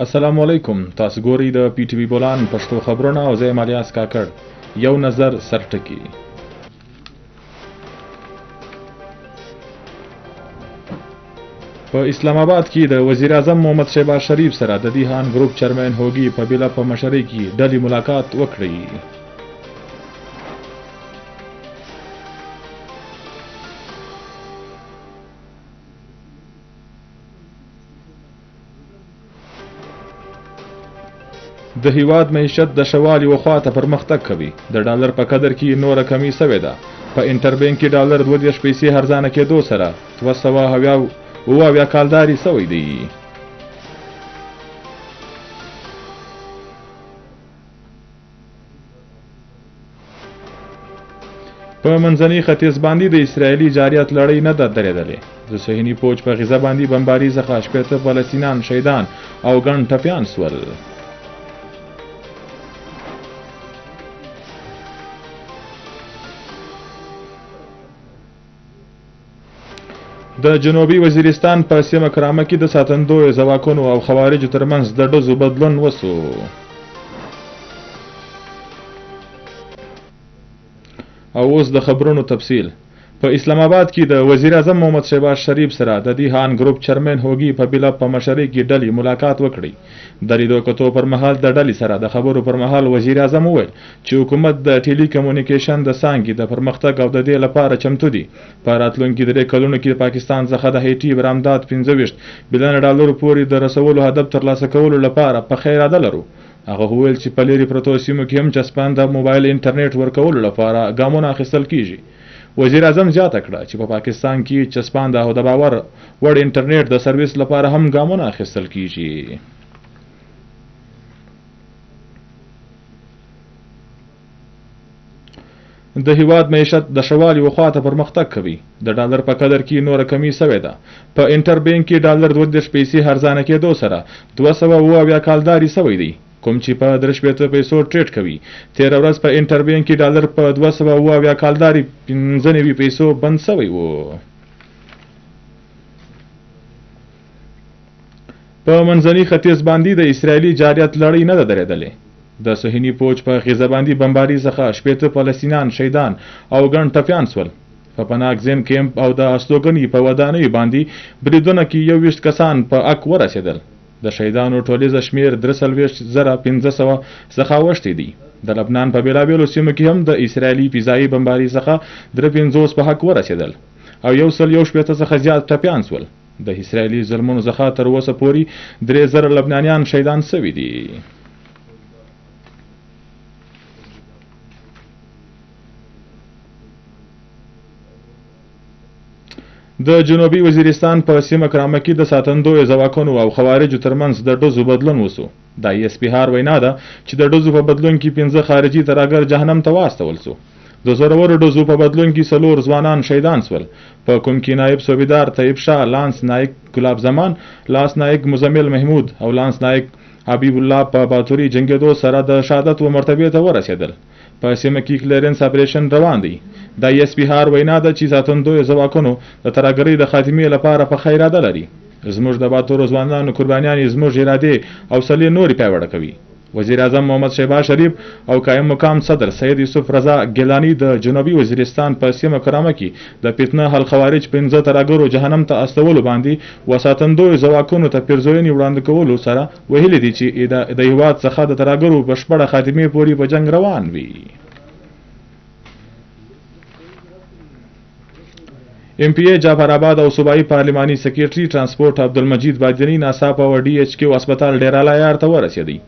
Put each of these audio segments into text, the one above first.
السلام علیکم. تاسو ګورئ د پی ټی وی بولان پښتو خبرونه او زه یم الیاس کاکړ. یو نظر سرټکی. په اسلام آباد کې د وزیر اعظم محمد شهباز شریف سره د دیهان ګروپ چیرمن هوګي په بیلا په مشرۍ کې ډلې ملاقات وکړي. د هیواد معیشت د شوالي وخواته پرمختګ کوي. د ډالر په قدر کې نوره کمی سوې ده. په انټربینک کې ډالر 22 پیسې ارزانه کېدو سره 270 کالداري سوی دی. په منځني ختیځ باندې د اسرایلی جاریت لړۍ نه ده درېدلې. د صهیوني فوج په غزه باندې بمباري څخه 80 فلسطینیان شهیدان او ګڼ ټپیان سول. د جنوبي وزیرستان په سیمه کرامه کې د ساتندویو ځواکونو او خوارجو ترمنځ د ډزو بدلون وسو. او اوس د خبرونو تفصیل. په اسلام آباد کې د وزیر اعظم محمد شهباز شریف سره د دیهان ګروپ چیرمن هوګي په بیلا په مشرۍ کې ډلې ملاقات وکړي. د لیدو کتو پر مهال د ډلې سره د خبرو پر مهال وزیر اعظم وویل چې حکومت د ټیلی کمیونیکیشن د څانګې د پرمختګ او د دې لپاره چمتو دي. په راتلونکي 3 کلونو کې پاکستان څخه د هیټي برآمدات 25 بلین ډالر پورې د رسولو هدف ترلاسه کولو لپاره په خیر اراده لرو. هغه وویل چې په لرې پرتو سیمو کې هم چسپان د موبایل انټرنیټ ورکولو لپاره ګامونه اخیستل کیږي. وزیر اعظم زیاته کړه چې په پاکستان کې چسپاند او د باور وړ انټرنیټ د سرویس لپاره هم ګامونه اخیستل کیږي. د هیواد معیشت د شوالي وخواته پرمختګ کوي. د ډالر په قدر کې نوره کمی سوې ده. په انټربینک کې ډالر 22 پیسې ارزانه کېدو سره 270 کالداري سوی دی. کوم چې په 3 پیسو ټریډ کوي. تیر ورځ په انټربینک کې ډالر په 270 کالداري 95 پیسو بند سوی وو. په منځني ختیځ باندې د اسرایلی جاریت لړۍ نه ده درېدلې. د صهیوني فوج په غزه باندې بمباري څخه 80 فلسطینیان شهیدان او ګڼ ټپیان سول. په پناهګزین کیمپ او د استوګنې په ودانیو باندې بریدونه کې 21 کسان په اک ورسېدل. د شهیدانو ټولیزه شمیر 43,500 څخه اوښتی دی. د لبنان په بیلابیلو سیمو کې هم د اسرایلی فضایي بمباري څخه 53 په حق ورسېدل او 170 څخه زیات ټپیان سول. د اسرایلی ظلمونو څخه تر اوسه پورې 3000 لبنانیان شهیدان سوي دي. د جنوبي وزیرستان په سیمه کرامه کې د ساتندویو ځواکونو او خوارجو ترمنځ د ډزو بدلون وسو. د ایس پی هار وینا ده چې د ډزو په بدلون کې 15 خارجي ترهګر جهنم ته واستول سو. د زورورو ډزو په بدلون کې 4 ځوانان شهیدان سول. په کوم کې نائب صوبیدار طیب شاه، لانس نائک ګلاب زمان، لانس نائک مزمل محمود او لانس نائک حبیب الله په باتوري جنگیدو سره د شهادت و مرتبه ته ورسېدل. په سیمه کې کلیرنس اپریشن روان دی. د ایس پی هار وینا ده چې ساتندویو ځواکونو د ترهګرۍ د خاتمې لپاره په خیر اراده لري. زموږ د باتورو ځوانانو قربانیانې زموږ ارادې او حوصلې نورې پیاوړې کوي. وزیر اعظم محمد شهباز شریف او قائم مقام صدر سید یوسف رضا ګیلانی د جنوبي وزیرستان په سیمه کرامه کې د فتنه حل خوارج 15 ترهګرو جهنم ته استولو باندې وساتندویو ځواکونو ته پیرزوینې وړاندې کولو سره ویلي دي چې د هیواد څخه د ترهګرو بشپړه خاتمې پورې په جنگ روان وي. ایم پی ای جعفر آباد او صوبایي پارلماني سکریټري ترانسپورت عبدالمجید بادینی ناڅاپه و ډي ایچ کیو هسپتال ډیره لایار ته ورسېدی.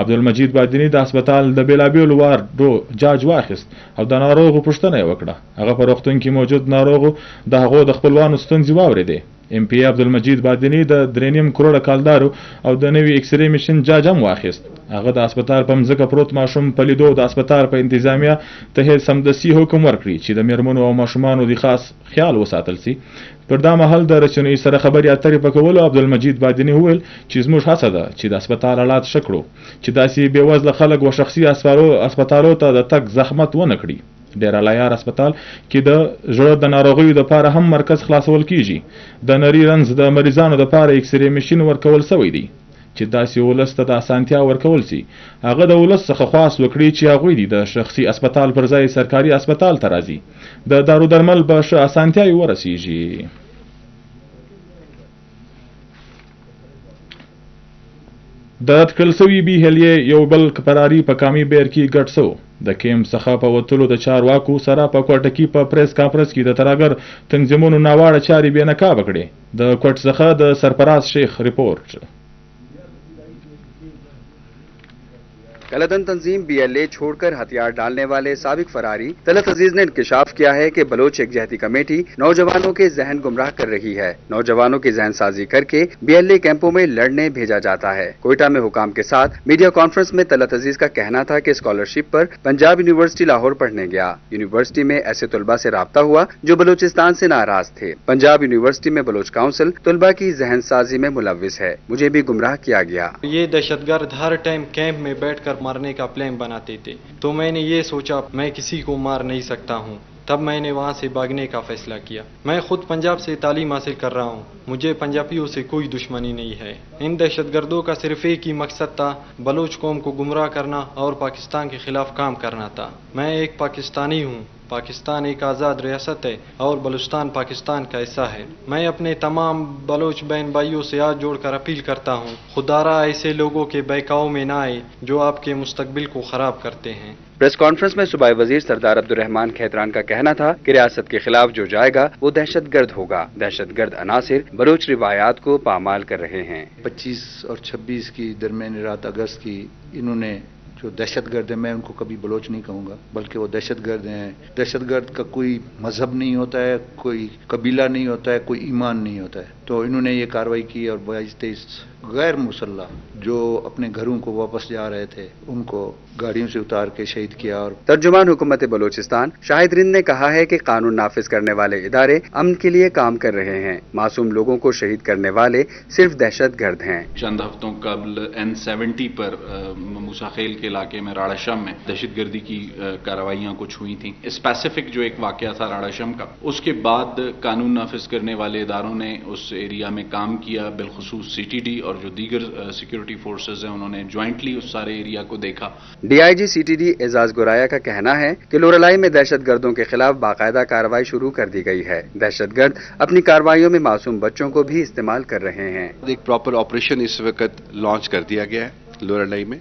عبدالمجید بادینی د هسپتال د بیلابیلو وارډو جاج واخیست او د ناروغو پوښتنه یې وکړه. هغه په روغتون کې موجود ناروغو د هغو د خپلوانو ستونزې واورېدې. ایم پی ای عبدالمجید بادینی د 3.5 کروڑه کالدارو او د نوي ایکسرې مشین جاج هم واخیست. هغه د هسپتال په مځکه پروت ماشوم په لیدو د هسپتال په انتظامیه ته سمدستي حکم ورکړي چې د میرمنو او ماشومانو د خاص خیال وساتل سي. پر دا مهال د رسنیو سره خبرې اترې په کولو عبدالمجید بادینی وویل چې زموږ هڅه ده چې د هسپتال حالات ښه کړو چې داسې بېوزله خلک و شخصي هسپتالو ته د تګ زحمت ونه کړي. ډیره لایار هسپتال کې د زړه د ناروغیو لپاره هم مرکز خلاصول کیږي. د نري رنځ د مریضانو لپاره ایکسرې ماشین ورکول سوی دی. چې داسې ولس ته د اسانتیا ورکول سي. هغه د ولس څخه خواست وکړي چې هغوی دې د شخصي اسپتال پر ځای سرکاري اسپتال ته راځي. د دارو درمل به ښه اسانتیاوې ورسیږي. د اټکل سوي BHLA یو بل فراري په کامي بیر کې ګډ سو. د کیمپ څخه په وتلو د چارواکو سره په کوټه کې په پریس کانفرنس کې د تراګر تنظیمونو ناواړه چارې بې نقابه کړې. د کوټ څخه د سرفراز شیخ رپورټ. کلدن تنظیم BLA چھوڑ کر ہتھیار ڈالنے والے سابق فراری طلعت عزیز نے انکشاف کیا ہے کہ بلوچ یکجہتی کمیٹی نوجوانوں کے ذہن گمراہ کر رہی ہے. نوجوانوں کی ذہن سازی کر کے BLA کیمپوں میں لڑنے بھیجا جاتا ہے. کوئٹہ میں حکام کے ساتھ میڈیا کانفرنس میں طلعت عزیز کا کہنا تھا کہ اسکالرشپ پر پنجاب یونیورسٹی لاہور پڑھنے گیا. یونیورسٹی میں ایسے طلباء سے رابطہ ہوا جو بلوچستان سے ناراض تھے. پنجاب یونیورسٹی میں بلوچ کونسل طلباء کی ذہن سازی میں ملوث ہے. مجھے بھی گمراہ کیا گیا. یہ دہشت گرد ہر ٹائم کیمپ میں بیٹھ کر مارنے کا پلان بناتے تھے، تو میں نے یہ سوچا میں کسی کو مار نہیں سکتا ہوں. تب میں نے وہاں سے بھاگنے کا فیصلہ کیا. میں خود پنجاب سے تعلیم حاصل کر رہا ہوں. مجھے پنجابیوں سے کوئی دشمنی نہیں ہے. ان دہشت گردوں کا صرف ایک ہی مقصد تھا، بلوچ قوم کو گمراہ کرنا اور پاکستان کے خلاف کام کرنا تھا. میں ایک پاکستانی ہوں. پاکستان ایک آزاد ریاست ہے اور بلوچستان پاکستان کا حصہ ہے. میں اپنے تمام بلوچ بہن بھائیوں سے ہاتھ جوڑ کر اپیل کرتا ہوں، خدا را ایسے لوگوں کے بہکاؤ میں نہ آئے جو آپ کے مستقبل کو خراب کرتے ہیں. پریس کانفرنس میں صوبائی وزیر سردار عبدالرحمان کھیتران کا کہنا تھا کہ ریاست کے خلاف جو جائے گا وہ دہشت گرد ہوگا. دہشت گرد عناصر بلوچ روایات کو پامال کر رہے ہیں. 25 اور 26 کی درمیانی رات اگست کی انہوں نے جو دہشت گرد ہیں، میں ان کو کبھی بلوچ نہیں کہوں گا بلکہ وہ دہشت گرد ہیں. دہشت گرد کا کوئی مذہب نہیں ہوتا ہے، کوئی قبیلہ نہیں ہوتا ہے، کوئی ایمان نہیں ہوتا ہے. تو انہوں نے یہ کارروائی کی اور 22-23 غیر مسلح جو اپنے گھروں کو واپس جا رہے تھے ان کو گاڑیوں سے اتار کے شہید کیا. اور ترجمان حکومت بلوچستان شاہد رند نے کہا ہے کہ قانون نافذ کرنے والے ادارے امن کے لیے کام کر رہے ہیں. معصوم لوگوں کو شہید کرنے والے صرف دہشت گرد ہیں. چند ہفتوں قبل N70 پر موسیٰ خیل کے علاقے میں راڑا شم میں دہشت گردی کی کارروائیاں کچھ ہوئی تھیں. اسپیسیفک جو ایک واقعہ تھا راڑا شم کا، اس کے بعد قانون نافذ کرنے والے اداروں نے اس ایریا میں کام کیا، بالخصوص CTD اور جو دیگر سیکیورٹی فورسز ہیں انہوں نے جوائنٹلی اس سارے ایریا کو دیکھا. DIG CTD اعزاز گورایا کا کہنا ہے کہ لورالائی میں دہشت گردوں کے خلاف باقاعدہ کارروائی شروع کر دی گئی ہے. دہشت گرد اپنی کارروائیوں میں معصوم بچوں کو بھی استعمال کر رہے ہیں. ایک پراپر آپریشن اس وقت لانچ کر دیا گیا ہے لورالائی میں،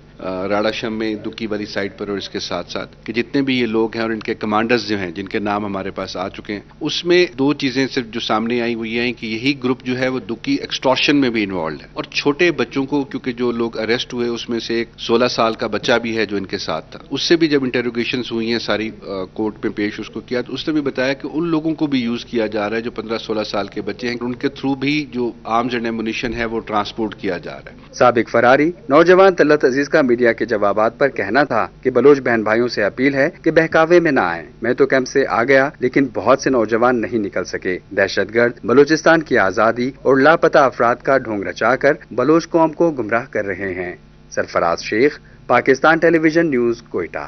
راڑا شم میں، دکی والی سائٹ پر، اور اس کے ساتھ ساتھ کہ جتنے بھی یہ لوگ ہیں اور ان کے کمانڈرز جو ہیں جن کے نام ہمارے پاس آ چکے ہیں، اس میں 2 چیزیں صرف جو سامنے آئی وہ یہ ہیں کہ یہی گروپ جو ہے وہ دکی ایکسٹورشن میں بھی انوالوڈ ہے. اور چھوٹے بچوں کو، کیونکہ جو لوگ اریسٹ ہوئے اس میں سے ایک 16 سال کا بچہ بھی ہے جو ان کے ساتھ تھا، اس سے بھی جب انٹروگیشنز ہوئی ہیں ساری کورٹ میں پیش اس کو کیا، تو اس نے بھی بتایا کہ ان لوگوں کو بھی یوز کیا جا رہا ہے جو 15-16 سال کے بچے ہیں، ان کے تھرو بھی جو آرمز اینڈ ایمونیشن ہے وہ ٹرانسپورٹ کیا جا رہا ہے. سابق فراری نوجوان طلعت عزیز کا میڈیا کے جوابات پر کہنا تھا کہ بلوچ بہن بھائیوں سے اپیل ہے کہ بہکاوے میں نہ آئیں. میں تو کیمپ سے آ گیا لیکن بہت سے نوجوان نہیں نکل سکے. دہشت گرد بلوچستان کی آزادی اور لاپتہ افراد کا ڈھونگ رچا کر بلوچ قوم کو گمراہ کر رہے ہیں. سرفراز شیخ، پاکستان ٹیلی ویژن نیوز، کوئٹہ.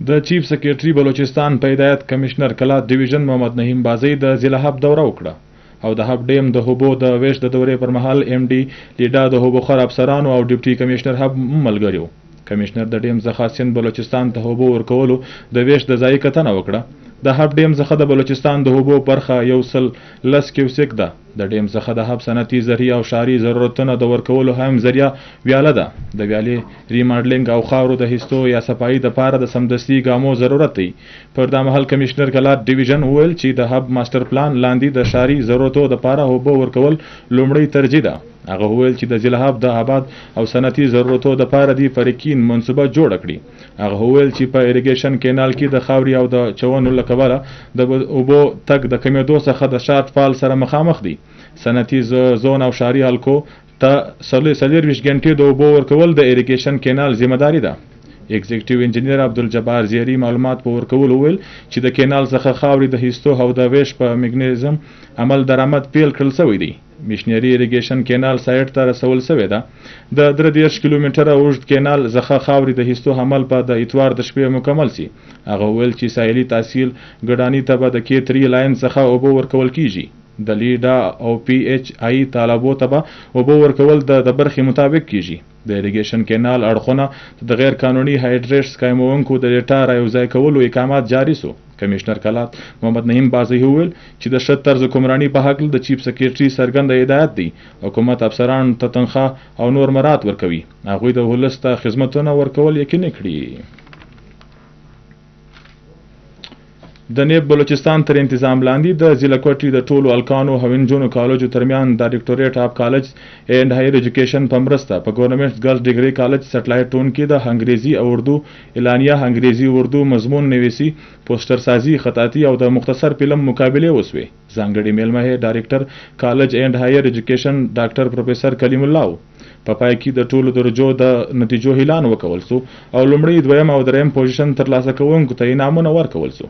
د چیف سیکریټري بلوچستان په هدایت کمشنر کلات ډیویژن محمد نهیم بازی د ضلع هب دوره وکړه او د هب ډیم د هوبو د ویش د دورې پر مهال MD لیډا د هوبو خر افسرانو او ډیپټي کمشنر هب ملګریو. کمشنر د ډیم څخه سند بلوچستان ته هوبو ورکولو د ویش د ځای کتنه وکړه. د هب ډیم څخه د بلوچستان د هوبو برخه 110 کیوسک ده. د ډیم څخه د هب صنعتي ذریعه او ښاري ضرورتونو د ورکولو هم ذریعه ویاله ده. د ویالې ریماډلینګ او خاورو د هیستو یا صفایي دپاره د سمدستي ګامو ضرورت دی. پر دا مهال کمشنر کلات ډیویژن وویل چې د هب ماسټر پلان لاندې د ښاري ضرورتو دپاره اوبه ورکول لومړی ترجیح ده. هغه وویل چې د ضلع هب د آباد او صنعتي ضرورتو دپاره د فریقین منصوبه جوړه کړي. هغه وویل چې په اریګیشن کینال کې د خاوري او د چونو له کبله د اوبو تګ د کمیدو څخه د شارټ فال سره مخامخ دي. صنعتي زون او ښاري حلقو ته 24 غنټې د اوبو ورکول د اریګیشن کینال ذمہ داري ده. ایگزیکټیو انجینیر عبدالجبار زیری معلومات په ورکولو وویل چې د کینال څخه خاورې د هیستو او د ویش په میګنیزم عمل درآمد پیل کړل شوی دی. میشنري اریګیشن کینال سایټ ته رسول شوی ده. د 33 کیلومتره اوږد کینال څخه خاورې د هیستو عمل په د اتوار د شپې مکمل شي. هغه وویل چې ساحلي تحصیل ګډاني ته به د K3 لاین څخه اوبه ورکول کیږي. د لیډا او پی ایچ آی طالبو ته به اوبه ورکول د برخې مطابق کیږي. د اریګیشن کینال اړخونه د غیر قانوني هایډریټس قایمونکو د ډیټا رايوځای کولو اقامات جاري سو. کمشنر کلات محمد نعیم بازی وویل چې د ښه طرز حکمراني په حق د چیف سکریټري څرګنده هدایت دی حکومت افسرانو ته تنخواه او نور مرات ورکوي. هغوی د ولس ته خدمتونه ورکول یقیني کړي. د نیب بلوچستان تر انتظام لاندې د ضلع کوټي د ټولو الکانو او نجونو کالجو ترمیان د ډایرکټوریټ اف کالج اینډ هایر ایجوکیشن په مرسته په ګورنمنت ګرلز ډیګري کالج سټلایټ ټون کې د انګریزي او اردو اعلانیه انګریزي اردو مضمون نویسی پوسټر سازي خطاطي او د مختصر فلم مقابله وسوي. ځانګړي میلمه ډایرکټر کالج اینډ هایر ایجوکیشن ډاکټر پروفیسور کلیم الله په پای کې د ټولو درجو د نتیجو اعلان وکول سو او لومړی دویم او دریم پوزیشن ترلاسه کوونکو ته انعامونه ورکول سو.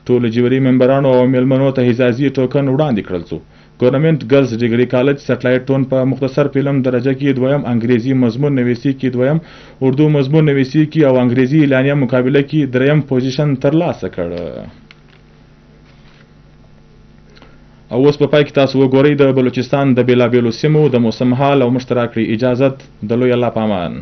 ټولو جوړي ممبرانو او میلمنو ته اعزازي ټوکن وړاندې کړل سو. ګورنمنت ګرلز ډیګري کالج سټلایټ ټون په مختصر فلم درجه کې دویم انګریزي مضمون نویسی کې دویم اردو مضمون نویسی کې او انګریزي اعلانیه مقابله کې دریم پوزیشن ترلاسه کړ. او اوس په پای کې تاسو وګورئ د بلوچستان د بیلابیلو سیمو د موسم حال او مشترک اجازت د لوی الله پامان.